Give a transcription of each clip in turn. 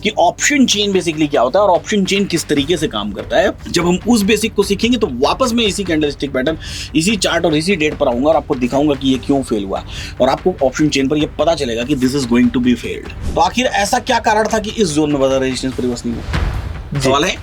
कि option chain basically क्या होता है और ऑप्शन चेन किस तरीके से काम करता है। जब हम उस बेसिक को सीखेंगे तो वापस मैं इसी कैंडलस्टिक पैटर्न, इसी चार्ट और इसी डेट पर आऊंगा और आपको दिखाऊंगा कि ये क्यों फेल हुआ और आपको ऑप्शन चेन पर ये पता चलेगा कि this is going to be failed. तो आखिर ऐसा क्या कारण था कि इस जोन में बाजार रेजिस्टेंस पर रिवर्स नहीं हुआ? सवाल है,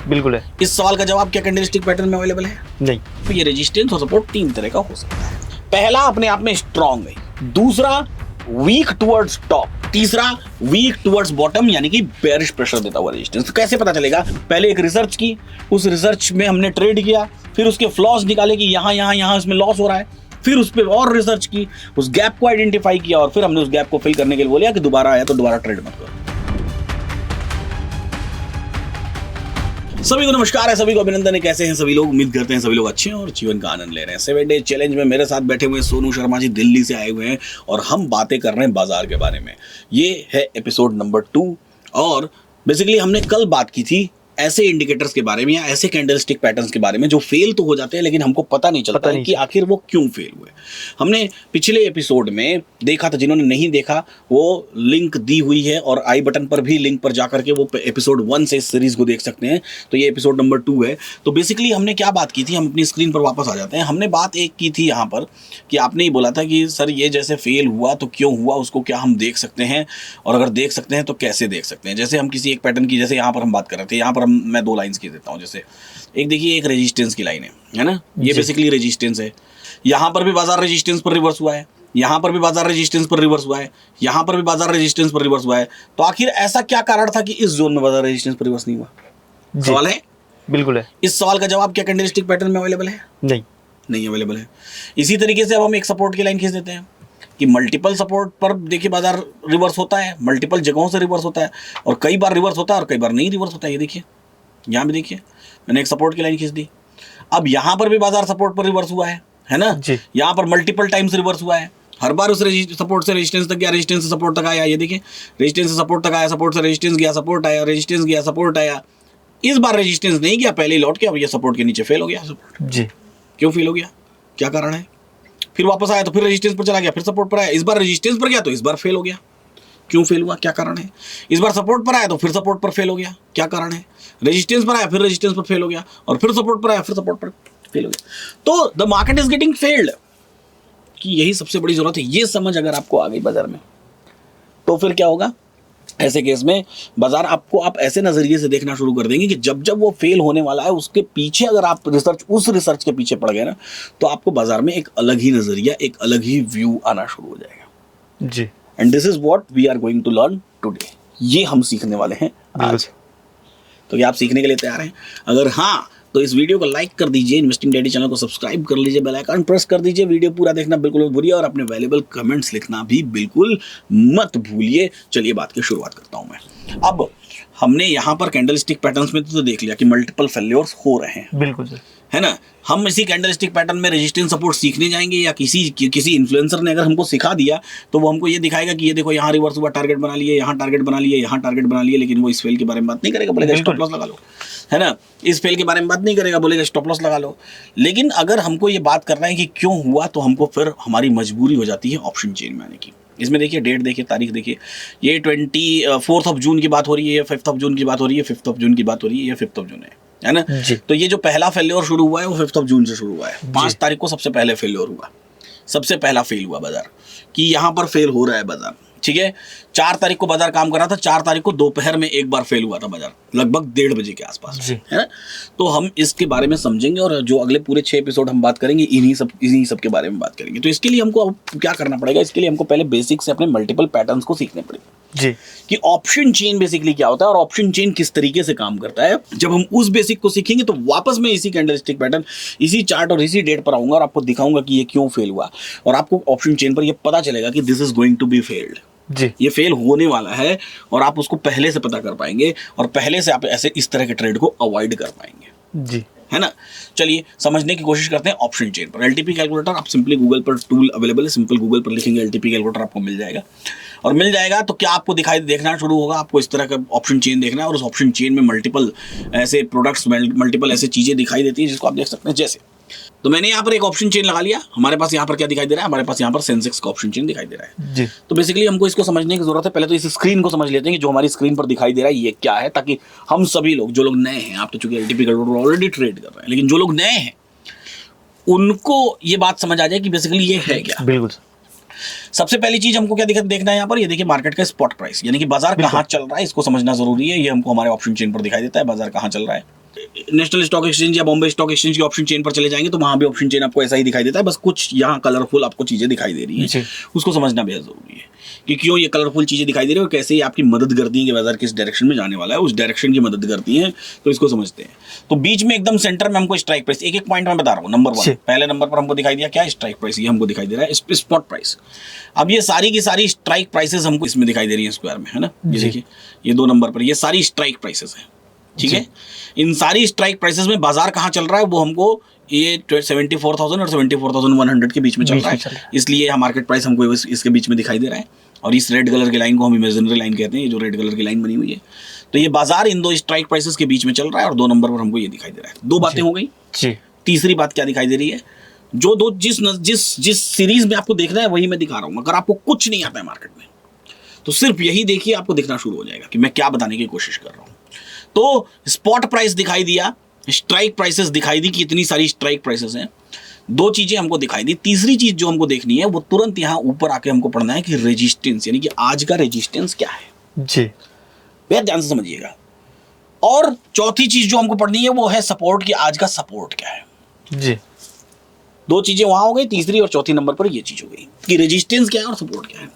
बिल्कुल है। इस सवाल का जवाब क्या कैंडलस्टिक पैटर्न में अवेलेबल है? नहीं। तो ये रेजिस्टेंस और सपोर्ट तीन तरह का हो सकता है। पहला अपने आप में स्ट्रॉन्ग है, दूसरा वीक टुवर्ड्स टॉप, तीसरा वीक टुवर्ड्स बॉटम यानी कि बेयरिश प्रेशर देता हुआ रेजिस्टेंस। तो कैसे पता चलेगा? पहले एक रिसर्च की, उस रिसर्च में हमने ट्रेड किया, फिर उसके फ्लॉज निकाले कि यहाँ यहाँ यहाँ इसमें लॉस हो रहा है, फिर उस पर और रिसर्च की, उस गैप को आइडेंटिफाई किया और फिर हमने उस गैप को फिल करने के लिए बोला कि दोबारा आया तो दोबारा ट्रेड मत करो। सभी को नमस्कार है, सभी को अभिनंदन है। कैसे हैं सभी लोग? उम्मीद करते हैं सभी लोग अच्छे हैं और जीवन का आनंद ले रहे हैं। 7 डे चैलेंज में मेरे साथ बैठे हुए सोनू शर्मा जी दिल्ली से आए हुए हैं और हम बातें कर रहे हैं बाजार के बारे में। ये है एपिसोड नंबर 2 और बेसिकली हमने कल बात की थी ऐसे इंडिकेटर्स के बारे में या ऐसे कैंडलस्टिक पैटर्न्स के बारे में जो फेल तो हो जाते हैं लेकिन हमको पता नहीं चलता है कि आखिर वो क्यों फेल हुए। हमने पिछले एपिसोड में देखा था, जिन्होंने नहीं देखा वो लिंक दी हुई है और आई बटन पर भी लिंक पर जाकर के वो एपिसोड 1 से इस सीरीज को देख सकते हैं। तो ये एपिसोड नंबर 2 है। तो बेसिकली हमने क्या बात की थी, हम अपनी स्क्रीन पर वापस आ जाते हैं। हमने बात एक की थी यहाँ पर कि आपने ही बोला था कि सर ये जैसे फेल हुआ तो क्यों हुआ, उसको क्या हम देख सकते हैं और अगर देख सकते हैं तो कैसे देख सकते हैं। जैसे हम किसी एक पैटर्न की, जैसे यहाँ पर हम बात कर रहे थे, यहाँ पर मैं 2 लाइंस की देता हूँ। जैसे एक देखिए, एक रेजिस्टेंस की लाइन है ना, ये बेसिकली रेजिस्टेंस है। यहाँ पर भी बाजार रेजिस्टेंस पर रिवर्स हुआ है, यहाँ पर भी बाजार रेजिस्टेंस पर रिवर्स हुआ है, यहाँ पर भी बाजार रेजिस्टेंस पर रिवर्स हुआ है। तो आखिर ऐसा क्या कारण था कि इस जोन में बाजार रेजिस्टेंस पर रिवर्स नहीं हुआ? सवाल है, बिल्कुल है। इस सवाल का जवाब क्या कैंडलस्टिक पैटर्न में अवेलेबल है? नहीं अवेलेबल है। इसी तरीके से अब हम एक सपोर्ट की लाइन खींच देते हैं कि मल्टीपल सपोर्ट पर देखिए बाजार रिवर्स होता है, मल्टीपल जगहों से रिवर्स होता है और कई बार रिवर्स होता है और कई बार नहीं रिवर्स होता है। ये देखिए, यहाँ भी देखिए मैंने एक सपोर्ट की लाइन खींच दी। अब यहाँ पर भी बाजार सपोर्ट पर रिवर्स हुआ है ना, यहाँ पर मल्टीपल टाइम्स रिवर्स हुआ है। हर बार उस सपोर्ट से रेजिस्टेंस तक गया, रेजिस्टेंस से सपोर्ट तक आया। ये देखिए, रेजिस्टेंस से सपोर्ट तक आया, सपोर्ट से रेजिस्टेंस गया, सपोर्ट आया, रेजिस्टेंस गया, सपोर्ट आया। इस बार रेजिस्टेंस नहीं गया, पहले ही लौट के अब ये सपोर्ट के नीचे फेल हो गया। सपोर्ट जी क्यों फेल हो गया, क्या कारण है? फिर वापस आया तो फिर रेजिस्टेंस पर चला गया, फिर सपोर्ट पर आया। इस बार रेजिस्टेंस पर गया तो इस बार फेल हो गया। क्यों फेल हुआ, क्या कारण है? इस बार सपोर्ट पर आया तो फिर सपोर्ट पर फेल हो गया, क्या कारण है? रेजिस्टेंस पर आया फिर रेजिस्टेंस पर फेल हो गया और फिर सपोर्ट पर आया फिर सपोर्ट पर फेल हो गया। तो the market is getting failed कि यही सबसे बड़ी जरूरत है। ये समझ अगर आपको आ गई बाजार में तो फिर क्या होगा? ऐसे केस में बाजार आपको आप ऐसे नजरिए से देखना शुरू कर देंगे कि जब जब वो फेल होने वाला है उसके पीछे अगर आप उस रिसर्च के पीछे पड़ गए ना तो आपको बाजार में एक अलग ही नजरिया, एक अलग ही व्यू आना शुरू हो जाएगा जी। And this is what we are going to learn today. ये हम सीखने वाले हैं आज। तो क्या आप सीखने के लिए तैयार हैं? अगर हाँ तो इस वीडियो को लाइक कर दीजिए, इन्वेस्टिंग डैडी चैनल को सब्सक्राइब कर लीजिए, बेल आइकन प्रेस कर दीजिए, वीडियो पूरा देखना बिल्कुल मत भूलिए और अपने वैल्यूएबल कमेंट्स लिखना भी बिल्कुल मत भूलिए। चलिए बात की शुरुआत करता हूं मैं। अब हमने यहाँ पर कैंडलस्टिक पैटर्न्स में तो देख लिया कि मल्टीपल फेल्योर्स हो रहे हैं, बिल्कुल सर, है ना। हम इसी कैंडलस्टिक पैटर्न में रेजिस्टेंस सपोर्ट सीखने जाएंगे या किसी इन्फ्लुएंसर ने अगर हमको सिखा दिया तो वो हमको ये दिखाएगा कि ये देखो यहाँ रिवर्स हुआ, टारगेट बना लिए, यहाँ टारगेट बना लिए, यहाँ टारगेट बना लिए, लेकिन वो इस फेल के बारे में बात नहीं करेगा, बोलेगा स्टॉप लॉस लगा लो, है ना। इस फेल के बारे में बात नहीं करेगा, बोलेगा स्टॉप लॉस लगा लो। लेकिन अगर हमको ये बात करना है कि क्यों हुआ तो हमको फिर हमारी मजबूरी हो जाती है ऑप्शन चेन में आने की। इसमें देखिए डेट देखिए, तारीख देखिए, ये 24 जून की बात हो रही है, 5 जून की बात हो रही है, 5 जून की बात हो रही है, ये 5 जून है ना। तो ये जो पहला फेल्योर शुरू हुआ है वो 5 जून से शुरू हुआ है। 5 तारीख को सबसे पहले फेल्योर हुआ, सबसे पहला फेल हुआ बाजार कि यहाँ पर फेल हो रहा है बाजार, ठीक है। 4 तारीख को बाजार काम कर रहा था, 4 तारीख को दोपहर में एक बार फेल हुआ था बाजार, लगभग 1:30 बजे के आसपास, है ना। तो हम इसके बारे में समझेंगे और जो अगले पूरे 6 एपिसोड हम बात करेंगे इन्हीं सब के बारे में बात करेंगे। तो इसके लिए हमको क्या करना पड़ेगा? इसके लिए हमको पहले बेसिक से अपने मल्टीपल पैटर्न्स को सीखने पड़ेंगे जी, कि ऑप्शन चेन बेसिकली क्या होता है और ऑप्शन चेन किस तरीके से काम करता है। जब हम उस बेसिक को सीखेंगे तो वापस मैं इसी कैंडलस्टिक पैटर्न, इसी चार्ट और इसी डेट पर आऊंगा और आपको दिखाऊंगा कि ये क्यों फेल हुआ और आपको ऑप्शन चेन पर ये पता चलेगा कि this is going to be failed जी, ये फेल होने वाला है और आप उसको पहले से पता कर पाएंगे और पहले से आप ऐसे इस तरह के ट्रेड को अवॉइड कर पाएंगे जी, है ना। चलिए समझने की कोशिश करते हैं ऑप्शन चेन पर। एलटीपी कैलकुलेटर आप सिंपली गूगल पर टूल अवेलेबल है, सिंपल गूगल पर लिखेंगे एलटीपी कैलकुलेटर, आपको मिल जाएगा। और मिल जाएगा तो क्या आपको देखना शुरू होगा, आपको इस तरह का ऑप्शन चेन देखना है और उस ऑप्शन चेन में मल्टीपल ऐसे प्रोडक्ट्स, मल्टीपल ऐसे चीज़ें दिखाई देती हैं जिसको आप देख सकते हैं। जैसे तो मैंने यहाँ पर एक ऑप्शन चेन लगा लिया। हमारे पास यहाँ पर क्या दिखाई दे रहा है, हमारे पास यहाँ पर सेंसेक्स का ऑप्शन चेन दिखाई दे रहा है जी। तो बेसिकली हमको इसको समझने की जरूरत है। पहले तो इस स्क्रीन को समझ लेते हैं कि जो हमारी स्क्रीन पर दिखाई दे रहा है ये क्या है, ताकि हम सभी लोग, जो लोग नए हैं, आप तो चूंकि एलटीपी गड़बड़ ऑलरेडी ट्रेड कर रहे हैं, लेकिन जो लोग नए हैं उनको ये बात समझ आ जाए कि बेसिकली ये है क्या। बिल्कुल। सबसे पहली चीज हमको क्या देखना है यहाँ पर, ये देखिए मार्केट का स्पॉट प्राइस, यानी कि बाजार कहाँ चल रहा है, इसको समझना जरूरी है। ये हमको हमारे ऑप्शन चेन पर दिखाई देता है बाजार कहाँ चल रहा है। नेशनल स्टॉक एक्सचेंज या बॉम्बे स्टॉक एक्सचेंज की ऑप्शन चेन पर चले जाएंगे तो वहां भी ऑप्शन चेन आपको ऐसा ही दिखाई देता है, बस कुछ यहाँ कलरफुल आपको चीजें दिखाई दे रही है, उसको समझना बेहद जरूरी है कि क्यों ये कलरफुल चीजें दिखाई दे रही है और कैसे ये आपकी मदद करती है कि बाजार किस डायरेक्शन में जाने वाला है, उस डायरेक्शन की मदद करती है। तो इसको समझते हैं। तो बीच में एकदम सेंटर में हमको स्ट्राइक प्राइस, एक एक पॉइंट में बता रहा हूँ। नंबर 1, पहले नंबर पर हमको दिखाई दिया क्या, स्ट्राइक प्राइस, ये हमको दिखाई दे रहा है स्पॉट प्राइस। अब ये सारी की सारी स्ट्राइक प्राइसेस हमको इसमें दिखाई दे रही है स्क्वायर में, है ना। ये देखिए ये 2 नंबर पर ये सारी स्ट्राइक प्राइसेस है, ठीक है। इन सारी स्ट्राइक प्राइसेस में बाजार कहाँ चल रहा है वो हमको ये 74,000 और 74,100 के बीच में चल रहा है, इसलिए यह मार्केट प्राइस हमको इसके बीच में दिखाई दे रहा है। और इस रेड कलर की लाइन को हम इमेजिनरी लाइन कहते हैं, ये जो रेड कलर की लाइन बनी हुई है। तो ये बाजार इन 2 स्ट्राइक प्राइसेस के बीच में चल रहा है और 2 नंबर पर हमको ये दिखाई दे रहा है। 2 बातें हो गई। तीसरी बात क्या दिखाई दे रही है, जो दो जिस सीरीज में आपको देखना है वही मैं दिखा रहा हूँ। अगर आपको कुछ नहीं आता है मार्केट में तो सिर्फ यही देखिए, आपको दिखना शुरू हो जाएगा कि मैं क्या बताने की कोशिश कर रहा हूँ। तो स्पॉट प्राइस दिखाई दिया, स्ट्राइक प्राइसेस दिखाई दी कि इतनी सारी स्ट्राइक प्राइसेस हैं। 2 चीजें हमको दिखाई दी। तीसरी चीज जो हमको देखनी है वो तुरंत यहाँ ऊपर आके हमको पढ़ना है कि रेजिस्टेंस, यानी कि आज का रेजिस्टेंस क्या है जी, बेहद ध्यान से समझिएगा। और चौथी चीज जो हमको पढ़नी है वो है सपोर्ट, कि आज का सपोर्ट क्या है जी। 2 चीजें वहां हो गई, तीसरी और चौथी नंबर पर ये चीज हो गई कि रेजिस्टेंस क्या है और सपोर्ट क्या है।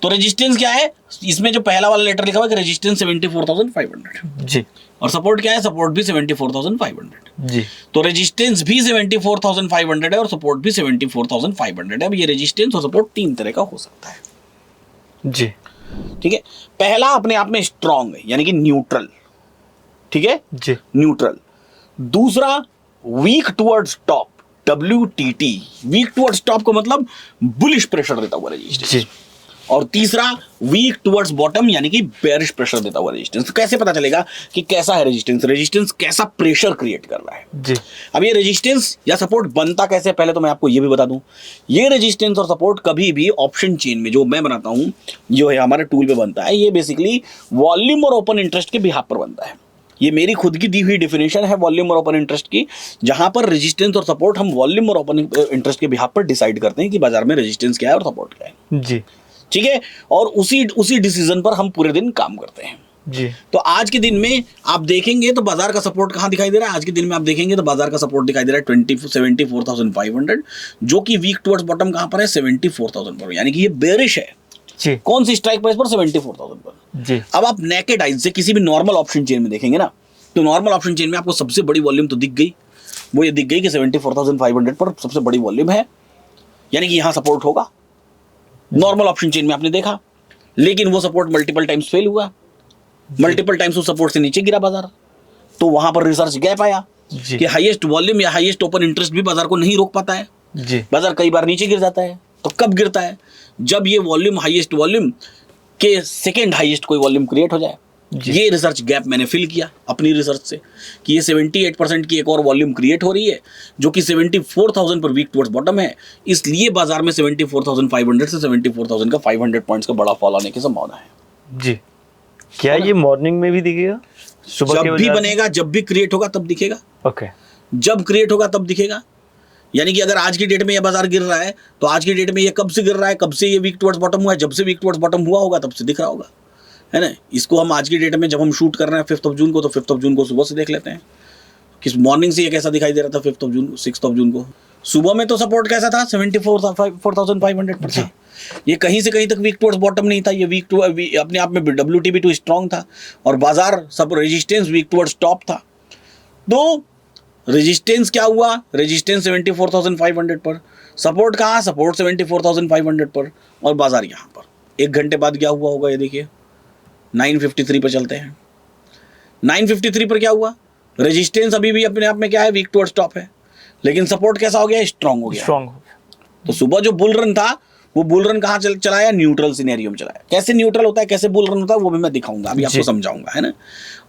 तो रेजिस्टेंस क्या है, इसमें जो पहला वाला लेटर लिखा हुआ है कि रेजिस्टेंस 74,500 जी, और सपोर्ट क्या है, सपोर्ट भी 74,500 जी। तो रेजिस्टेंस भी 74,500 है और सपोर्ट भी 74,500 है। अब ये रेजिस्टेंस और सपोर्ट 3 तरह का हो सकता है जी, ठीक है। पहला अपने आप में स्ट्रॉन्ग है, यानी कि न्यूट्रल, ठीक है जी, न्यूट्रल। दूसरा weak towards top, WTT, weak towards top का मतलब बुलिश प्रेशर देता हुआ रेजिस्टेंस। और तीसरा वीक टुवर्ड्स बॉटम, यानी कि बेरिश प्रेशर देता हुआ रेजिस्टेंस। तो कैसे पता चलेगा कि कैसा है रेजिस्टेंस, रेजिस्टेंस कैसा प्रेशर क्रिएट कर रहा है जी। अब ये रेजिस्टेंस या सपोर्ट बनता कैसे, पहले तो मैं आपको ये भी बता दूं, ये रेजिस्टेंस और सपोर्ट कभी भी ऑप्शन चेन में जो मैं बनाता हूं, जो है हमारे टूल पे बनता है, ये बेसिकली वॉल्यूम और ओपन इंटरेस्ट के बिहाफ पर बनता है। ये मेरी खुद की दी हुई डेफिनेशन है वॉल्यूम और ओपन इंटरेस्ट की, जहां पर रेजिस्टेंस और सपोर्ट हम वॉल्यूम और ओपन इंटरेस्ट के बिहाफ पर डिसाइड करते हैं कि बाजार में रेजिस्टेंस क्या है और सपोर्ट क्या है जी, ठीक है। और उसी डिसीजन पर हम पूरे दिन काम करते हैं जी। तो आज के दिन में आप देखेंगे तो बाजार का सपोर्ट कहां दिखाई दे रहा है, आज के दिन में आप देखेंगे तो बाजार का सपोर्ट दिखाई दे रहा है 74,500, जो कि वीक टुवर्ड्स बॉटम कहां पर है, 74,000 पर, यानी कि ये बेरिश है जी। कौन सी स्ट्राइक प्राइस पर, 74,000 पर जी। अब आप नेकेड आइज से किसी भी नॉर्मल ऑप्शन चेन में देखेंगे ना, तो नॉर्मल ऑप्शन चेन में आपको सबसे बड़ी वॉल्यूम तो दिख गई, वो ये दिख गई कि 74,500 पर सबसे बड़ी वॉल्यूम है, यानी कि यहां सपोर्ट होगा। नॉर्मल ऑप्शन चेन में आपने देखा, लेकिन वो सपोर्ट मल्टीपल टाइम्स फेल हुआ, मल्टीपल टाइम्स उस सपोर्ट से नीचे गिरा बाजार। तो वहां पर रिसर्च गैप आया कि हाईएस्ट वॉल्यूम या हाईएस्ट ओपन इंटरेस्ट भी बाजार को नहीं रोक पाता है जी। बाजार कई बार नीचे गिर जाता है। तो कब गिरता है, जब ये वॉल्यूम हाईएस्ट वॉल्यूम के सेकेंड हाईएस्ट कोई वॉल्यूम क्रिएट हो जाए। ये रिसर्च गैप मैंने फिल किया अपनी रिसर्च से कि ये 78% की एक और वॉल्यूम क्रिएट हो रही है, जो कि 74,000 पर वीक टुवर्ड्स बॉटम है, इसलिए बाजार में 74,500 से 74,000 का 500 पॉइंट्स का बड़ा फॉल आने की संभावना है जी। क्या ये मॉर्निंग में भी दिखेगा, सुबह जब भी बनेगा, जब भी क्रिएट होगा तब दिखेगा ओके, जब क्रिएट होगा तब दिखेगा। यानी कि अगर आज की डेट में ये बाजार गिर रहा है तो आज की डेट में ये कब से गिर रहा है, कब से ये वीक टुवर्ड्स बॉटम हुआ है, जब से वीक टुवर्ड्स बॉटम हुआ होगा तब से दिख रहा होगा, है ना। इसको हम आज की डेट में जब हम शूट कर रहे हैं 5 जून को, तो 5 जून को सुबह से देख लेते हैं कि मॉर्निंग से ये कैसा दिखाई दे रहा था। 5 जून 6 जून को सुबह में तो सपोर्ट कैसा था, 74,500 पर था। ये कहीं से कहीं तक वीक टुवर्ड्स बॉटम नहीं था, ये वीक टू अपने आप में WTB2 स्ट्रॉन्ग था और बाजार सब रेजिस्टेंस वीक टुवर्ड्स टॉप था। तो रेजिस्टेंस क्या हुआ, रेजिस्टेंस 74,500 पर, सपोर्ट कहाँ, सपोर्ट 74,500 पर, और बाजार यहाँ पर। 1 घंटे बाद क्या हुआ होगा, ये देखिए 953 पर चलते हैं। 953 पर क्या हुआ, रेजिस्टेंस अभी भी अपने आप में क्या है, वीक टुवर्ड्स टॉप है, लेकिन सपोर्ट कैसा हो गया, स्ट्रांग हो गया। तो सुबह जो बुल रन था वो बुल रन कहाँ चलाया, न्यूट्रल सिनेरियो में चलाया। कैसे न्यूट्रल होता है, कैसे बुल रन होता है, वो भी मैं दिखाऊंगा, अभी आपको समझाऊंगा, है ना।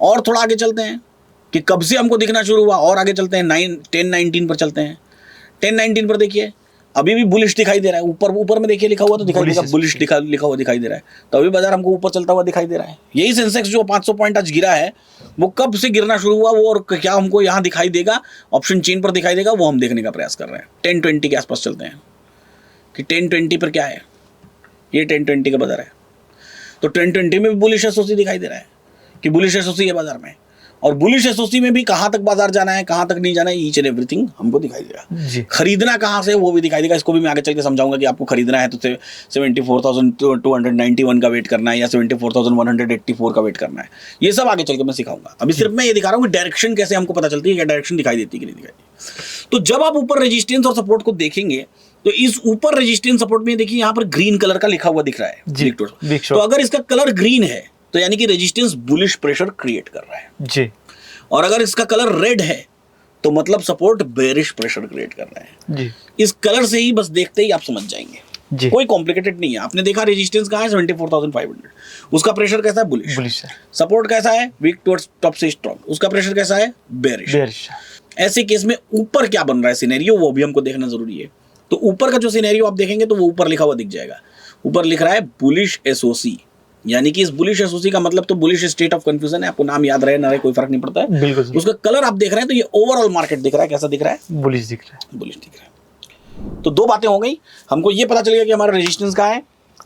और थोड़ा आगे चलते हैं कि कब से हमको दिखना शुरू हुआ, और आगे चलते हैं 10-19 पर चलते हैं। 1019 पर देखिए अभी भी बुलिश दिखाई दे रहा है, ऊपर में देखिए लिखा हुआ तो दिखाई देगा, बुलिश लिखा हुआ दिखाई दे रहा है, तो अभी बाजार हमको ऊपर चलता हुआ दिखाई दे रहा है। यही सेंसेक्स जो 500 पॉइंट आज गिरा है वो कब से गिरना शुरू हुआ वो और क्या हमको यहाँ दिखाई देगा, ऑप्शन चेन पर दिखाई देगा, वो हम देखने का प्रयास कर रहे हैं। 1020 के आसपास चलते हैं कि 1020 पर क्या है, ये 1020 का बाजार है, तो 1020 में भी बुलिश एसओसी दिखाई दे रहा है कि बुलिश एसओसी है बाजार में, और बुलिश एसओसी में भी कहाँ तक बाजार जाना है कहाँ तक नहीं जाना है, ईच एंड एवरीथिंग हमको दिखाई देगा। खरीदना कहाँ से वो भी दिखाई देगा, इसको भी मैं आगे चल के समझाऊंगा कि आपको खरीदना है तो 74,291 का वेट करना है या 74,184 का वेट करना है, ये सब आगे चल के मैं सिखाऊंगा। अभी सिर्फ मैं ये दिखा रहा हूँ कि डायरेक्शन कैसे हमको पता चलती है, क्या डायरेक्शन दिखाई देती है कि नहीं दिखाई। तो जब आप ऊपर रेजिस्टेंस और सपोर्ट को देखेंगे तो इस ऊपर रेजिस्टेंस सपोर्ट में देखिए यहाँ पर ग्रीन कलर का लिखा हुआ दिख रहा है, तो अगर इसका कलर ग्रीन है तो यानी कि रेजिस्टेंस बुलिश प्रेशर क्रिएट कर रहा है जी, और अगर इसका कलर रेड है तो मतलब सपोर्ट बेरिश प्रेशर क्रिएट कर रहा है जी। इस कलर से ही बस देखते ही आप समझ जाएंगे जी, कोई कॉम्प्लिकेटेड नहीं है। आपने देखा रेजिस्टेंस कहाँ है 74,500, उसका प्रेशर कैसा है बुलिश है, सपोर्ट कैसा है वीक टुवर्ड्स टॉप से स्ट्रॉन्ग, उसका प्रेशर कैसा है बेरिश। ऐसे केस में ऊपर क्या बन रहा है सिनेरियो वो भी हमको देखना जरूरी है। तो ऊपर का जो सिनेरियो आप देखेंगे तो वो ऊपर लिखा हुआ दिख जाएगा, ऊपर लिख रहा है बुलिश एसओसी, यानी कि इस बुलिश एसओसी का मतलब तो बुलिश स्टेट ऑफ कंफ्यूजन है, आपको नाम याद रहे ना रहे कोई फर्क नहीं पड़ता है, बिल्कुल। उसका कलर आप देख रहे हैं तो ये ओवरऑल मार्केट दिख रहा है, कैसा दिख रहा है बुलिश दिख रहा है, बुलिश दिख रहा है। तो दो बातें हो गई, हमको ये पता चल गया कि हमारा रेजिस्टेंस कहाँ है,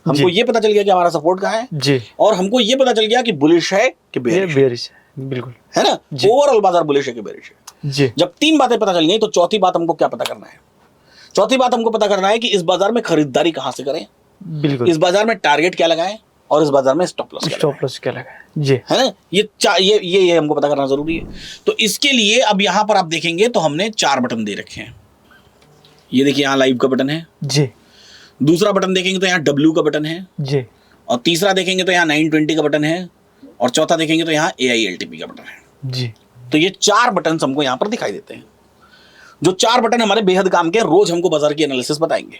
हमको ये पता चल गया कि हमारा सपोर्ट कहाँ है जी, और हमको ये पता चल गया कि बुलिश है कि बेरिश है, बिल्कुल है ना, ओवरऑल बाजार बुलिश है कि बेरिश है जी। जब तीन बातें पता चल गई तो चौथी बात हमको क्या पता करना है, चौथी बात हमको पता करना है कि इस बाजार में खरीदारी कहां से करें, बिल्कुल, इस बाजार में टारगेट क्या लगाएं और इस बाजार में स्टॉप लॉस क्या लगाएं जी, है ना, ये हमको पता करना जरूरी है। तो इसके लिए अब यहां पर आप देखेंगे तो हमने 4 बटन दे रखे हैं, ये देखिए यहाँ लाइव का बटन है जी, दूसरा बटन देखेंगे तो यहाँ W का बटन है जी, और तीसरा देखेंगे तो यहाँ 920 का बटन है, और चौथा देखेंगे तो यहाँ AILTP का बटन है जी। तो ये 4 बटन हमको यहाँ पर दिखाई देते हैं, जो 4 बटन हमारे बेहद काम के, रोज हमको बाजार की एनालिसिस बताएंगे,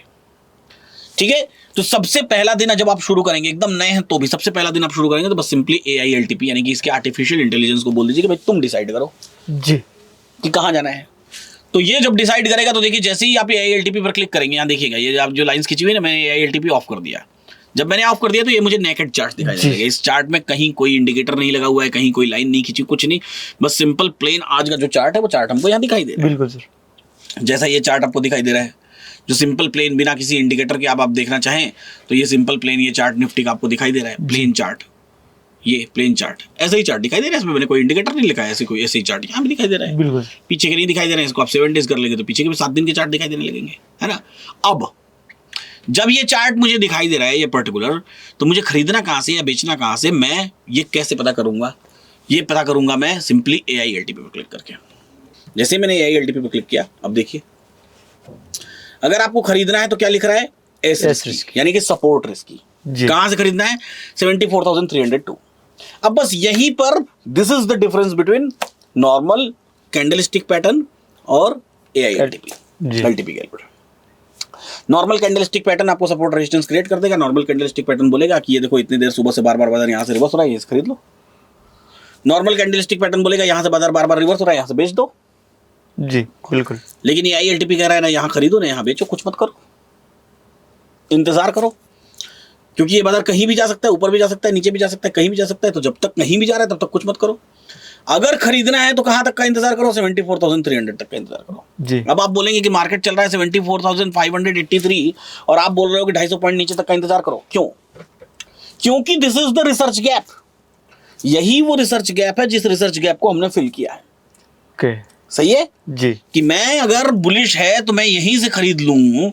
ठीक है। तो सबसे पहला दिन जब आप शुरू करेंगे, एकदम नए हैं तो भी सबसे पहला दिन आप शुरू करेंगे तो बस सिंपली AILTP यानी कि इसके आर्टिफिशियल इंटेलिजेंस को बोल दीजिए कि भाई तुम डिसाइड करो जी कि कहां जाना है। तो ये जब डिसाइड करेगा तो देखिए जैसे ही आप AILTP पर क्लिक करेंगे, यहाँ देखिएगा ये आप जो लाइंस खींची हुई है ना, मैंने AILTP ऑफ कर दिया। जब मैंने ऑफ कर दिया तो ये मुझे नेकेड चार्ट दिखाई देगा, इस चार्ट में कहीं कोई इंडिकेटर नहीं लगा हुआ है, कहीं कोई लाइन नहीं खींची, कुछ नहीं, बस सिंपल प्लेन आज का जो चार्ट है वो चार्ट हमको यहाँ दिखाई दे रहा है, बिल्कुल सर। जैसा ये चार्ट आपको दिखाई दे रहा है, जो सिंपल प्लेन बिना किसी इंडिकेटर के आप देखना चाहें तो ये सिंपल प्लेन, ये चार्ट निफ्टी का आपको दिखाई दे रहा है, प्लेन चार्ट, ये प्लेन चार्ट, ऐसा ही चार्ट दिखाई दे रहा है, इसमें मैंने कोई इंडिकेटर नहीं लिखा है, ऐसे कोई ऐसे ही चार्ट यहाँ भी दिखाई दे रहा है, बिल्कुल। पीछे के नहीं दिखाई दे रहे हैं, इसको आप 7 डेज कर लेंगे तो पीछे के भी 7 दिन के चार्ट दिखाई देने लगेंगे, है ना। अब जब ये चार्ट मुझे दिखाई दे रहा है ये पर्टिकुलर, तो मुझे खरीदना कहाँ से या बेचना कहाँ से, मैं ये कैसे पता करूंगा, ये पता करूंगा मैं सिंपली AILTP पर क्लिक करके। जैसे मैंने AILTP पर क्लिक किया, अब देखिए अगर आपको खरीदना है तो क्या लिख रहा है एस रिस्क, यानी कि सपोर्ट रिस्क की, कहां से खरीदना है 74,302। अब बस यहीं पर this is the difference between normal candlestick pattern और AILTP calculator. Normal candlestick pattern आपको सपोर्ट रेजिस्टेंस क्रिएट कर देगा, नॉर्मल कैंडलस्टिक पैटर्न बोलेगा कि ये देखो इतनी देर सुबह से बार-बार बाजार यहां से रिवर्स हो रहा है, ये खरीद लो। नॉर्मल कैंडलस्टिक पैटर्न बोलेगा यहां से बाजार बार-बार रिवर्स हो रहा है, यहां से बेच दो जी, बिल्कुल। लेकिन ये AILTP कह रहा है ना यहाँ खरीदो ना यहाँ बेचो, कुछ मत करो, इंतजार करो, क्योंकि ये बाजार कहीं भी जा सकता है, ऊपर भी जा सकता है, नीचे भी जा सकता है, कहीं भी जा सकता है, तो जब तक कहीं भी जा रहा है तब तक कुछ मत करो। अगर खरीदना है तो कहां तक का इंतजार करो, 74,300 तक का इंतजार करो जी। अब आप बोलेंगे कि मार्केट चल रहा है 74,583 और आप बोल रहे हो कि 250 पॉइंट नीचे तक का इंतजार करो, क्यों? क्योंकि this is the research gap, यही वो रिसर्च गैप है जिस रिसर्च गैप को हमने फिल किया है। okay. सही है जी, कि मैं अगर बुलिश है तो मैं यहीं से खरीद लूं,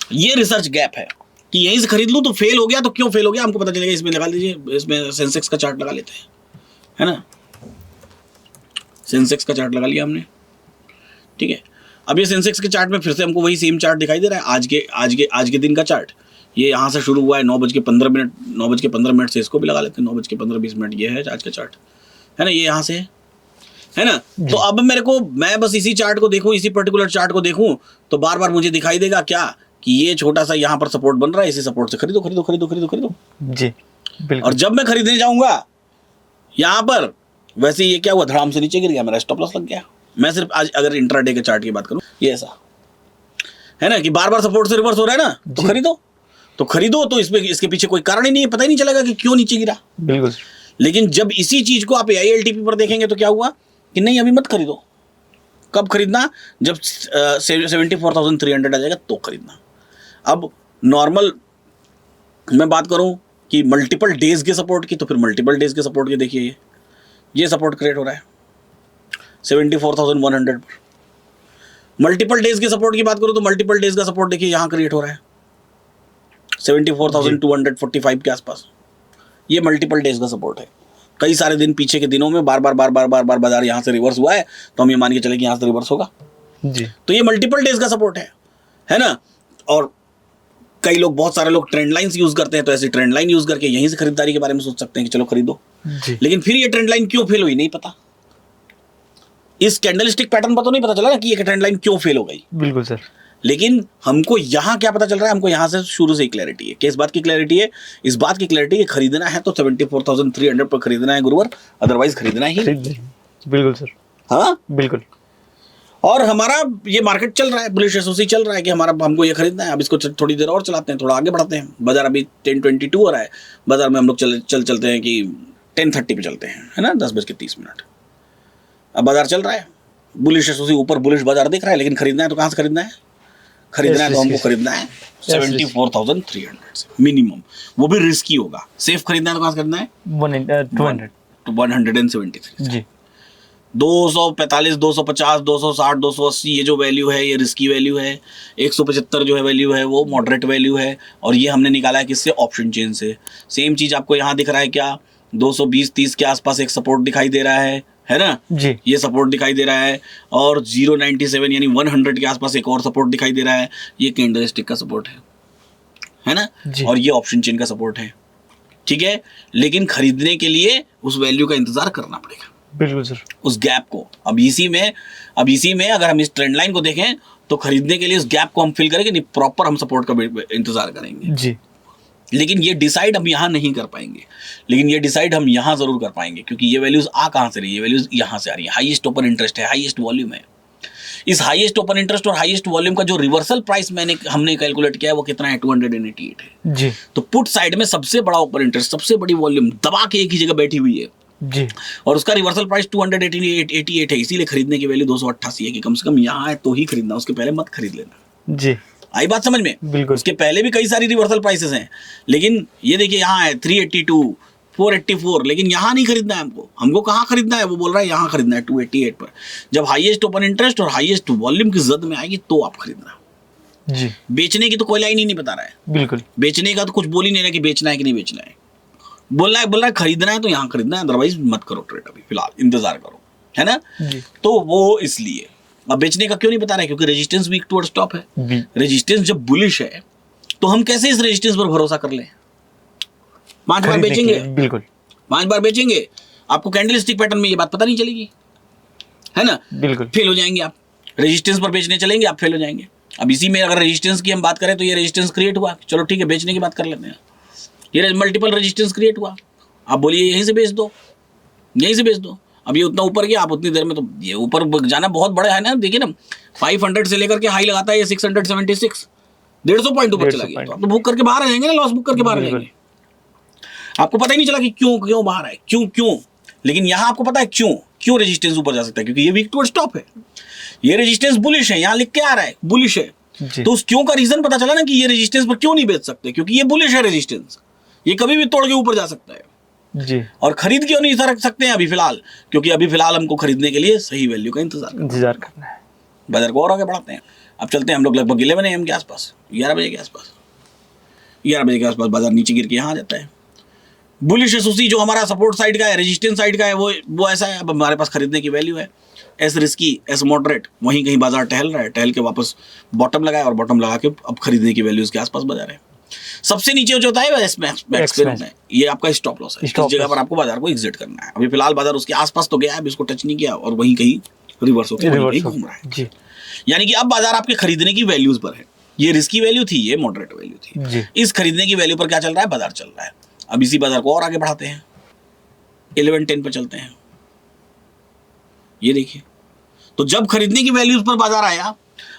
ये रिसर्च गैप है कि यहीं से खरीद लूं, तो फेल हो गया तो क्यों फेल हो गया हमको पता चलेगा। इसमें लगा लीजिए, इसमें सेंसेक्स का चार्ट लगा लेते हैं, है ना, सेंसेक्स का चार्ट लगा लिया हमने, ठीक है। अब ये सेंसेक्स के चार्ट में फिर से हमको वही सेम चार्ट दिखाई दे रहा है, आज के दिन का चार्ट। ये यहाँ से शुरू हुआ है 9:15 से, इसको भी लगा लेते हैं 9:15-20 ये है आज का चार्ट, है ना, ये यहाँ से है ना। तो अब मैं बस इसी चार्ट को देखूं, इसी पर्टिकुलर चार्ट को देखूं तो बार बार मुझे दिखाई देगा क्या कि ये छोटा सा यहाँ पर सपोर्ट बन रहा है, इसी सपोर्ट से खरीदो जी, बिल्कुल। और जब मैं खरीदने जाऊंगा यहाँ पर, वैसे ये क्या हुआ, धड़ाम से नीचे गिर गया, मेरा स्टॉप लॉस लग गया। मैं सिर्फ आज अगर इंट्राडे के चार्ट की बात करूं, ये ऐसा है ना, कि बार बार सपोर्ट से रिवर्स हो रहा है ना, तो खरीदो। तो खरीदो तो इसमें इसके पीछे कोई कारण ही नहीं है, पता ही नहीं चलेगा कि क्यों नीचे गिरा। बिल्कुल। लेकिन जब इसी चीज को आप AILTP पर देखेंगे तो क्या हुआ कि नहीं अभी मत खरीदो। कब खरीदना? जब 74,300 आ जाएगा तो खरीदना। अब नॉर्मल मैं बात करूं कि मल्टीपल डेज के सपोर्ट की, तो फिर मल्टीपल डेज के सपोर्ट के देखिए ये सपोर्ट क्रिएट हो रहा है 74,100 पर। मल्टीपल डेज के सपोर्ट की बात करूं तो मल्टीपल डेज का सपोर्ट देखिए यहाँ क्रिएट हो रहा है 74,245 के आसपास। ये मल्टीपल डेज का सपोर्ट है। कई सारे दिन पीछे के दिनों में बार बार बाजार यहाँ से रिवर्स हुआ है, तो हम ये मान के चले कि यहाँ से रिवर्स होगा जी। तो ये मल्टीपल डेज का सपोर्ट है ना। और कई लोग, बहुत सारे लोग ट्रेंड लाइन्स यूज करते हैं, तो ऐसी ट्रेंड लाइन यूज करके यहीं से खरीदारी के बारे में सोच सकते हैं कि चलो खरीदो। लेकिन फिर ये ट्रेंड लाइन क्यों फेल हुई नहीं पता। इस कैंडलस्टिक पैटर्न पर तो नहीं पता चला ना कि ये ट्रेंड लाइन क्यों फेल हो गई। बिल्कुल सर। लेकिन हमको यहाँ क्या पता चल रहा है, हमको यहाँ से शुरू से ही क्लैरिटी है कि इस बात की क्लैरिटी है, इस बात की क्लैरिटी है खरीदना है तो 74,300 पर खरीदना है गुरुवर, अदरवाइज खरीदना ही। बिल्कुल सर। हाँ बिल्कुल। और हमारा ये मार्केट चल रहा है, बुलिश एसओसी चल रहा है कि हमारा हमको ये खरीदना है। अब इसको थोड़ी देर और चलाते हैं, थोड़ा आगे बढ़ते हैं। बाजार अभी 10:22 हो रहा है, बाजार में हम लोग चलते हैं कि 10:30 पे चलते हैं, है ना, 10:30। अब बाजार चल रहा है, बुलिश एसओसी ऊपर, बुलिश बाजार दिख रहा है, लेकिन खरीदना है तो कहाँ से खरीदना है? खरीदना है तो हमको खरीदना है 74,300 से मिनिमम, वो भी रिस्की होगा। सेफ खरीदना है तो कहाँ से खरीदना है? 173 जी। 245, 250, 260, 280 ये जो वैल्यू है ये रिस्की वैल्यू है। 175 जो है वैल्यू है वो मॉडरेट वैल्यू है। और ये हमने निकाला है किससे? ऑप्शन चेन से। सेम चीज़ आपको यहाँ दिख रहा है क्या? 220-30 के आसपास एक सपोर्ट दिखाई दे रहा है ना जी। ये सपोर्ट दिखाई दे रहा है। और 097 यानी 100 के आसपास एक और सपोर्ट दिखाई दे रहा है। ये कैंडलस्टिक का सपोर्ट है ना। और ये ऑप्शन चेन का सपोर्ट है, ठीक है। लेकिन खरीदने के लिए उस वैल्यू का इंतजार करना पड़ेगा। बिल्कुल सर। उस गैप को अब इसी में अगर हम इस ट्रेंड लाइन को देखें तो खरीदने के लिए इस गैप को हम फिल करेंगे, नहीं प्रॉपर हम सपोर्ट का इंतजार करेंगे जी। लेकिन ये डिसाइड हम यहाँ नहीं कर पाएंगे। लेकिन ये डिसाइड हम यहाँ जरूर कर पाएंगे, क्योंकि ये वैल्यूज कहाँ से रही है? ये वैल्यूज यहाँ से आ रही है। हाईएस्ट ओपन इंटरेस्ट है, हाईएस्ट वॉल्यूम है। इस हाईएस्ट ओपन इंटरेस्ट और हाईएस्ट वॉल्यूम का जो रिवर्सल प्राइस हमने कैलकुलेट किया है वो कितना है? 288 है जी। तो पुट साइड में सबसे बड़ा ओपन इंटरेस्ट, सबसे बड़ी वॉल्यूम दबा के एक ही जगह बैठी हुई है जी। और उसका रिवर्सल प्राइस 288 है। इसीलिए खरीदने की वैल्यू 288 है कि कम से कम यहाँ है तो ही खरीदना, उसके पहले मत खरीद लेना। जी। आई बात समझ में? बिल्कुल। उसके पहले भी कई सारी रिवर्सल प्राइसेस हैं, लेकिन ये देखिए यहाँ है 382, 484, लेकिन यहाँ नहीं खरीदना है हमको कहाँ खरीदना है? वो बोल रहा है यहाँ खरीदना है 288 पर। जब हाईएस्ट ओपन इंटरेस्ट और हाईएस्ट वॉल्यूम की जद में आएगी तो आप खरीदना। जी। बेचने की तो कोई लाइन ही नहीं बता रहा है। बिल्कुल। बेचने का तो कुछ बोल ही नहीं रहा कि बेचना है कि नहीं बेचना है। बोल रहा है खरीदना है तो यहाँ खरीदना है, अदरवाइज मत करो ट्रेड, अभी फिलहाल इंतजार करो, है ना जी। तो वो इसलिए अब बेचने का क्यों नहीं बता रहा है? क्योंकि रेजिस्टेंस वीक टुवर्ड स्टॉप है। रेजिस्टेंस जब बुलिश है तो हम कैसे इस रेजिस्टेंस पर भरोसा कर लें? 5 बार बेचेंगे, बिल्कुल 5 बार बेचेंगे, आपको कैंडलस्टिक पैटर्न में ये बात पता नहीं चलेगी, है ना। बिल्कुल फेल हो जाएंगे आप। रेजिस्टेंस पर बेचने चलेंगे, आप फेल हो जाएंगे। अब इसी में अगर रेजिस्टेंस की हम बात करें तो ये रेजिस्टेंस क्रिएट हुआ, चलो ठीक है बेचने की बात कर लेते हैं। ये मल्टीपल रेजिस्टेंस क्रिएट हुआ, आप बोलिए यहीं से बेच दो, यहीं से बेच दो। अब ये उतना ऊपर गया, आप उतनी देर में तो ये ऊपर जाना बहुत बड़ा है ना। देखिए ना 500 से लेकर के हाई लगाता है ये 676, 150 पॉइंट ऊपर चला गया। तो आप तो बुक करके बाहर आ जाएंगे ना, लॉस बुक करके बाहर आ जाएंगे। आपको पता ही नहीं चला कि क्यों बाहर आए, क्यों। लेकिन यहाँ आपको पता है क्यों रेजिस्टेंस ऊपर जा सकता है, क्योंकि ये वीक टुवर्ड स्टॉप है। ये रेजिस्टेंस बुलिश है, यहाँ लिख के आ रहा है बुलिश है। तो उस क्यों का रीजन पता चला ना कि ये रेजिस्टेंस पर क्यों नहीं बेच सकते, क्योंकि ये बुलिश है रेजिस्टेंस, ये कभी भी तोड़ के ऊपर जा सकता है जी। और खरीद क्यों नहीं रख सकते हैं अभी फिलहाल? क्योंकि अभी फिलहाल हमको खरीदने के लिए सही वैल्यू का इंतजार करना है। बाजार को और आगे बढ़ाते हैं। अब चलते हैं हम लोग लगभग 11 AM के आसपास, 11 बजे के आसपास बाजार नीचे गिर के यहाँ आ जाता है। बुलिश एसओसी जो हमारा सपोर्ट साइड का है, रेजिस्टेंस साइड का है, वो ऐसा है। अब हमारे पास खरीदने की वैल्यू है एस रिस्की, एस मॉडरेट, वहीं कहीं बाजार टहल रहा है, टहल के वापस बॉटम लगाया और बॉटम लगा के अब खरीदने की वैल्यूज के आसपास बाजार है। सबसे नीचे जो होता है एक्सपेरिमेंट है, ये आपका स्टॉप लॉस है। इस जगह पर आपको बाजार को एग्जिट करना है। अभी फिलहाल बाजार उसके आसपास तो गया है, अभी इसको टच नहीं किया और वहीं कहीं रिवर्स होकर घूम रहा है। यानी कि अब बाजार आपके खरीदने की वैल्यूज पर है। ये रिस्की वैल्यू थी, ये मॉडरेट वैल्यू थी। इस खरीदने की वैल्यू पर क्या चल रहा है? बाजार चल रहा है। अब इसी बाजार को और आगे बढ़ाते हैं, 11:10 पर चलते हैं। ये देखिए, तो जब खरीदने की वैल्यूज पर बाजार आया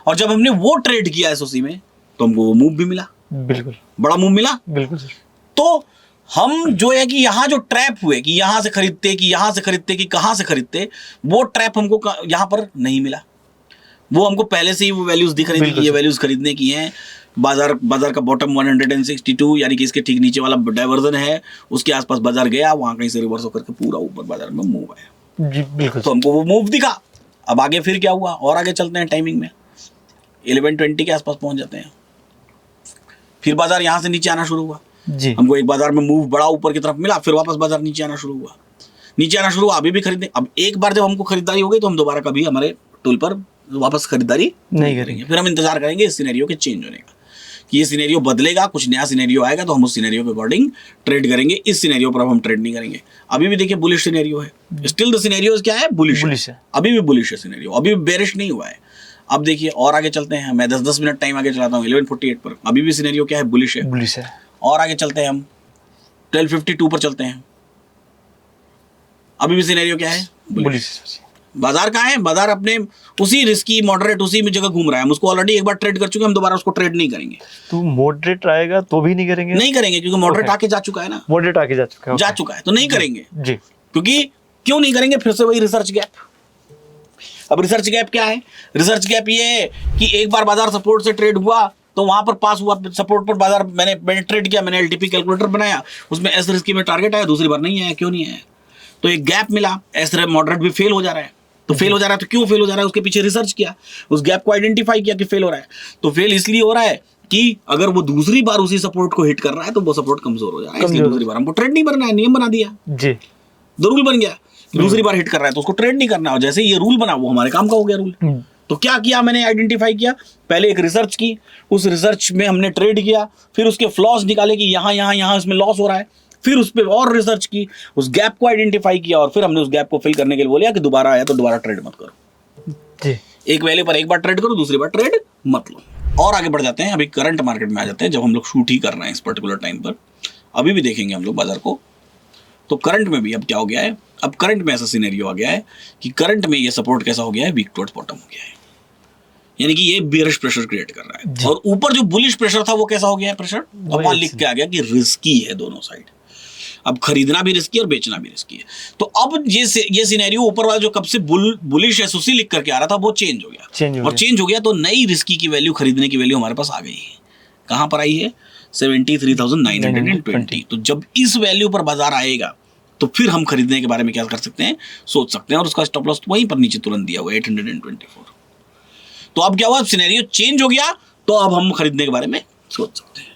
और जब हमने वो ट्रेड किया एसओसी में तो हमको वो मूव भी मिला, बिल्कुल बड़ा मूव मिला। बिल्कुल सर। तो हम जो है कि यहाँ जो ट्रैप हुए कि यहाँ से खरीदते कि यहाँ से खरीदते कि कहाँ से खरीदते, वो ट्रैप हमको यहाँ पर नहीं मिला। वो हमको पहले से ही वो वैल्यूज दिख रही थी कि ये वैल्यूज खरीदने की हैं। बाजार का बॉटम 162 यानी कि इसके ठीक नीचे वाला डाइवर्जन है, उसके आसपास बाजार गया, वहाँ कहीं से रिवर्स होकर के पूरा ऊपर बाजार में मूव आया जी बिल्कुल। तो हमको वो मूव दिखा। अब आगे फिर क्या हुआ, और आगे चलते हैं टाइमिंग में, 11:20 के आसपास पहुंच जाते हैं। फिर बाजार यहाँ से नीचे आना शुरू हुआ जी। हमको एक बाजार में मूव बड़ा ऊपर की तरफ मिला, फिर वापस बाजार नीचे आना शुरू हुआ, नीचे आना शुरू हुआ। अभी भी खरीदे। अब एक बार जब हमको खरीदारी हो गई तो हम दोबारा कभी हमारे टूल पर वापस खरीदारी नहीं करेंगे। फिर हम इंतजार करेंगे इस सिनेरियो के चेंज होने का, कि ये सिनेरियो बदलेगा, कुछ नया सिनेरियो आएगा तो हम उस सिनेरियो के अकॉर्डिंग ट्रेड करेंगे। इस सिनेरियो पर अब हम ट्रेड नहीं करेंगे। अभी भी देखिए बुलिश सिनेरियो है, स्टिल द सिनेरियो क्या है, बुलिश है। अभी भी बुलिश है सिनेरियो, अभी भी बेरिश नहीं हुआ है। अब देखिए और आगे चलते हैं, मैं 10-10 मिनट टाइम आगे चलाता हूँ 11:48 पर, अभी भी सिनेरियो क्या है, बुलिश है। और आगे चलते हैं हम 12:52 पर चलते हैं, अभी भी सिनेरियो क्या है, बुलिश। बाजार कहाँ है, बाजार अपने उसी रिस्की मॉडरेट उसी में जगह घूम रहा है। हम उसको ऑलरेडी एक बार ट्रेड कर चुके हैं, हम दोबारा उसको ट्रेड नहीं करेंगे। तो मॉडरेट आएगा तो भी नहीं करेंगे? नहीं करेंगे क्योंकि मॉडरेट आके जा चुका है ना, मॉडरेट आके जा चुका है तो नहीं करेंगे जी। क्योंकि क्यों नहीं करेंगे, फिर से वही रिसर्च गैप। अब रिसर्च गैप क्या है, रिसर्च गैप ये है कि एक बार बाजार सपोर्ट से ट्रेड हुआ तो वहां पर पास हुआ सपोर्ट पर बाजार, मैंने ट्रेड किया, मैंने एलटीपी कैलकुलेटर बनाया, उसमें एस रिस्की में टारगेट आया, दूसरी बार नहीं आया। क्यों नहीं आया, तो एक गैप मिला, एस मॉडरेट भी फेल हो जा रहा है। तो फेल हो जा रहा है तो क्यों फेल हो जा रहा है, उसके पीछे रिसर्च किया, उस गैप को आइडेंटिफाई किया कि फेल हो रहा है। तो फेल इसलिए हो रहा है कि अगर वो दूसरी बार उसी सपोर्ट को हिट कर रहा है तो वो सपोर्ट कमजोर हो जा रहा है, इसलिए दूसरी बार हमको ट्रेड नहीं करना है। नियम बना दिया जी, रूल बन गया, दूसरी बार हिट कर रहा है तो उसको ट्रेड नहीं करना। और जैसे ये रूल बना वो हमारे काम का हो गया रूल। तो क्या किया मैंने, आइडेंटिफाई किया, पहले एक रिसर्च की, उस रिसर्च में हमने ट्रेड किया, फिर उसके फ्लॉस निकाले कि यहाँ इसमें लॉस हो रहा है, फिर उस पर और रिसर्च की, उस गैप को आइडेंटिफाई किया और फिर हमने उस गैप को फिल करने के लिए बोलिया कि दोबारा आया तो दोबारा ट्रेड मत करो जी। एक वैल्यू पर एक बार ट्रेड करो, दूसरी बार ट्रेड मत लो। और आगे बढ़ जाते हैं, अभी करंट मार्केट में आ जाते हैं, जब हम लोग शूट ही कर रहे हैं इस पर्टिकुलर टाइम पर। अभी भी देखेंगे हम लोग बाजार को, तो करंट में भी अब क्या हो गया है, अब करंट में ऐसा सिनेरियो आ गया है कि करंट में ये सपोर्ट कैसा हो गया है, वीक टुवर्ड्स बॉटम हो गया है, यानी कि ये बेयरिश प्रेशर क्रिएट कर रहा है। और ऊपर जो बुलिश प्रेशर था वो कैसा हो गया है, प्रेशर अब वहां लिख के आ गया कि रिस्की है दोनों साइड। अब खरीदना भी रिस्की और बेचना भी रिस्की है। तो अब ये सिनेरियो ऊपर वाला जो कब से बुलिश एसओसी लिख करके आ रहा था वो चेंज हो गया, और चेंज हो गया तो नई रिस्की की वैल्यू, खरीदने की वैल्यू हमारे पास आ गई है। कहां पर आई है, 73,920। तो जब इस वैल्यू पर बाजार आएगा तो फिर हम खरीदने के बारे में क्या कर सकते हैं, सोच सकते हैं। और उसका स्टॉप लॉस वहीं पर नीचे तुरंत दिया हुआ है 824। तो अब क्या हुआ, सिनेरियो चेंज हो गया, तो अब हम खरीदने के बारे में सोच सकते हैं।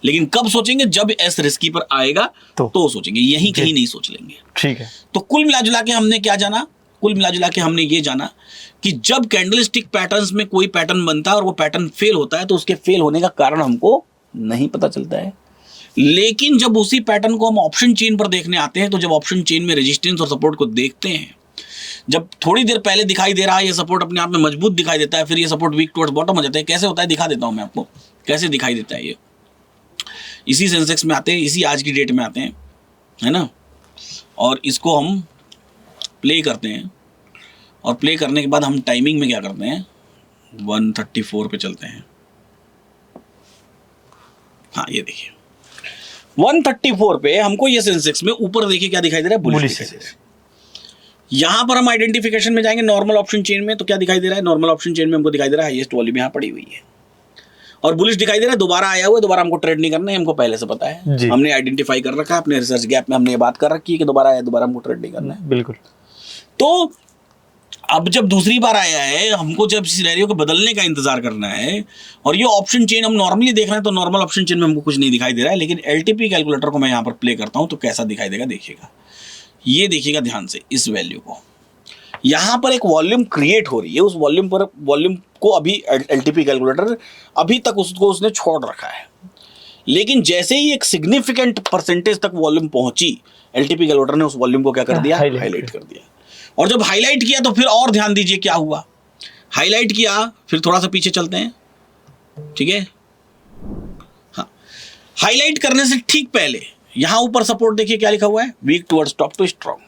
लेकिन कब सोचेंगे, जब एस रिस्की पर आएगा तो सोचेंगे, यहीं कहीं नहीं सोच लेंगे। ठीक है। तो कुल मिला जुला के हमने क्या जाना, कुल मिला जुला के हमने ये जाना कि जब कैंडलस्टिक पैटर्न्स में कोई पैटर्न बनता है और वो पैटर्न फेल होता है तो उसके फेल होने का कारण हमको नहीं पता चलता है। लेकिन जब उसी पैटर्न को हम ऑप्शन चेन पर देखने आते हैं, तो जब ऑप्शन चेन में रेजिस्टेंस और सपोर्ट को देखते हैं, जब थोड़ी देर पहले दिखाई दे रहा है ये सपोर्ट अपने आप में मजबूत दिखाई देता है, फिर ये सपोर्ट वीक टुवर्ड्स बॉटम हो जाता है। कैसे होता है दिखा देता हूं मैं आपको, कैसे दिखाई देता है ये। इसी सेंसेक्स में आते हैं, इसी आज की डेट में आते हैं, है ना, और इसको हम प्ले करते हैं, और प्ले करने के बाद हम टाइमिंग में क्या करते हैं, 134 पे चलते हैं। हाँ ये देखिए 134 पे हमको ये सेंसेक्स में ऊपर देखिए क्या दिखाई दे रहा है, बुलिश दिखाई दे रहा है। यहां पर हम आइडेंटिफिकेशन में जाएंगे नॉर्मल ऑप्शन चेन में, तो क्या दिखाई दे रहा है, नॉर्मल ऑप्शन चेन में हमको दिखाई दे रहा है हाईएस्ट वॉल्यूम यहाँ पड़ी हुई है और बुलिश दिखाई दे रहा है, दोबारा आया हुआ है, दोबारा हमको ट्रेड नहीं करना है, हमको पहले से पता है, हमने आइडेंटिफाई कर रखा है, अपने रिसर्च गैप में हमने ये बात कर रखी है कि दोबारा आया, दोबारा हमको ट्रेड नहीं करना है। बिल्कुल। तो अब जब दूसरी बार आया है, हमको जब सिनेरियो को बदलने का इंतजार करना है, और ये ऑप्शन चेन हम नॉर्मली देख रहे हैं, तो नॉर्मल ऑप्शन चेन में हमको कुछ नहीं दिखाई दे रहा है, लेकिन एलटीपी कैलकुलेटर को मैं यहाँ पर प्ले करता हूँ तो कैसा दिखाई देगा देखिएगा। ये देखिएगा ध्यान से इस वैल्यू को, यहाँ पर एक वॉल्यूम क्रिएट हो रही है, उस वॉल्यूम को अभी एलटीपी कैलकुलेटर अभी तक उसने छोड़ रखा है, लेकिन जैसे ही एक सिग्निफिकेंट परसेंटेज तक वॉल्यूम पहुंची, एलटीपी कैलकुलेटर ने उस वॉल्यूम को क्या कर दिया, हाईलाइट कर दिया। और जब हाईलाइट किया तो फिर और ध्यान दीजिए क्या हुआ, हाईलाइट किया, फिर थोड़ा सा पीछे चलते हैं, ठीक है। हाँ, हाईलाइट करने से ठीक पहले यहां ऊपर सपोर्ट देखिए क्या लिखा हुआ है, weak towards top to strong,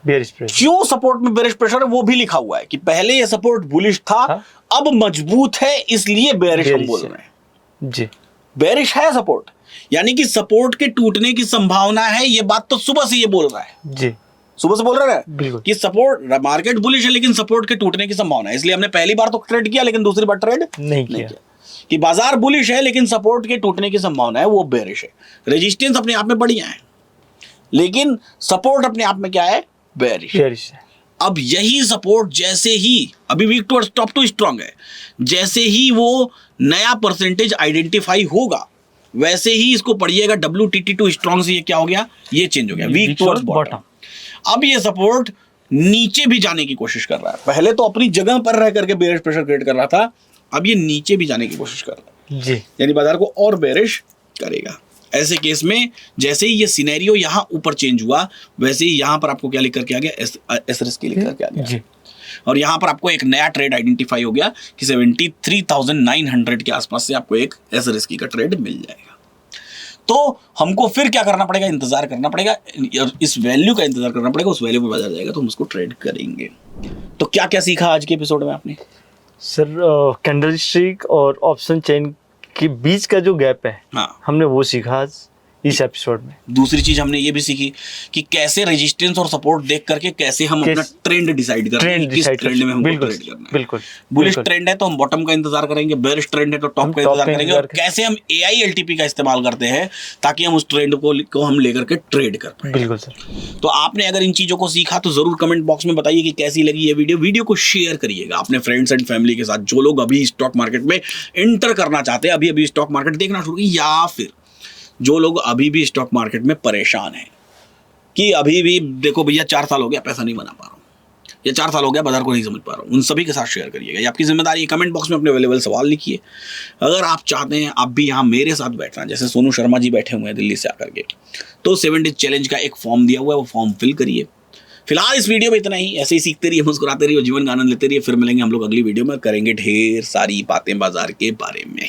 bearish pressure. क्यों सपोर्ट में बेरिश प्रेशर है वो भी लिखा हुआ है कि पहले ये सपोर्ट बुलिश था, अब मजबूत है, इसलिए बेरिश हम बोल रहे हैं जी। बेरिश है सपोर्ट, यानी कि सपोर्ट के टूटने की संभावना है। ये बात तो सुबह से ये बोल रहा है जी, सुबह से बोल रहा है बिल्कुल कि सपोर्ट मार्केट बुलिश है लेकिन सपोर्ट के टूटने की संभावना है, इसलिए हमने पहली बार तो ट्रेड किया लेकिन दूसरी बार ट्रेड नहीं किया कि बाजार बुलिश है लेकिन सपोर्ट के टूटने की संभावना है वो बेरिश है। रेजिस्टेंस अपने आप में बढ़िया है लेकिन सपोर्ट अपने आप में क्या है, बेरिश है। अब यही सपोर्ट जैसे ही अभी weak to top to strong है, जैसे ही वो नया परसेंटेज आइडेंटिफाई होगा वैसे ही इसको पढ़िएगा WTT2 स्ट्रांग से ये क्या हो गया, ये चेंज हो गया वीक टुवर्ड्स बॉटम। अब ये सपोर्ट नीचे भी जाने की कोशिश कर रहा है, पहले तो अपनी जगह पर रह करके बेरिश प्रेशर क्रिएट कर रहा था, अब ये नीचे भी जाने की कोशिश कर रहा है जी, यानी बाजार को और बेरिश करेगा। ऐसे केस में जैसे ही ये सिनेरियो यहाँ ऊपर चेंज हुआ वैसे ही यहाँ पर आपको क्या लिख करके आ गया, एस रिस्क लिख करके आ गया जी। और यहाँ पर आपको एक नया ट्रेड आइडेंटिफाई हो गया कि 73,900 के आसपास से आपको एक एस रिस्क का ट्रेड मिल जाएगा। तो हमको फिर क्या करना पड़ेगा, इंतजार करना पड़ेगा, इस वैल्यू का इंतजार करना पड़ेगा, उस वैल्यू पे बाजार जाएगा तो हम उसको ट्रेड करेंगे। तो क्या क्या सीखा आज के एपिसोड में आपने? सर कैंडल स्टिक और ऑप्शन चेन के बीच का जो गैप है, हाँ, हमने वो सीखा आज इस एपिसोड में। दूसरी चीज हमने ये भी सीखी कि कैसे रेजिस्टेंस और सपोर्ट देख करके कैसे हम अपना ट्रेंड डिसाइड करते हैं, किस ट्रेंड में हमको ट्रेड करना है। बिल्कुल बुलिश ट्रेंड है तो हम बॉटम का इंतजार करेंगे, बेरिश ट्रेंड है तो टॉप का इंतजार करेंगे, और कैसे हम AILTP का इस्तेमाल करते हैं ताकि हम उस ट्रेंड को हम लेकर के ट्रेड कर पाए। बिल्कुल सर। तो आपने अगर इन चीजों को सीखा तो जरूर कमेंट बॉक्स में बताइए कि कैसी लगी ये वीडियो को शेयर करिएगा अपने फ्रेंड्स एंड फैमिली के साथ, जो लोग अभी स्टॉक मार्केट में एंटर करना चाहते हैं, अभी स्टॉक मार्केट देखना शुरू किया, या फिर जो लोग अभी भी स्टॉक मार्केट में परेशान हैं कि अभी भी देखो भैया 4 साल हो गया पैसा नहीं बना पा रहा हूँ, या 4 साल हो गया बाजार को नहीं समझ पा रहा हूँ, उन सभी के साथ शेयर करिएगा। ये आपकी जिम्मेदारी है। कमेंट बॉक्स में अपने अवेलेबल सवाल लिखिए। अगर आप चाहते हैं आप भी यहाँ मेरे साथ बैठना, जैसे सोनू शर्मा जी बैठे हुए हैं दिल्ली से आकर के, तो 7 डेज चैलेंज का एक फॉर्म दिया हुआ है, वो फॉर्म फिल करिए। फिलहाल इस वीडियो में इतना ही, ऐसे ही सीखते रहिए, मुस्कुराते रहिए, जीवन का आनंद लेते रहिए। फिर मिलेंगे हम लोग अगली वीडियो में, करेंगे ढेर सारी बातें बाजार के बारे में।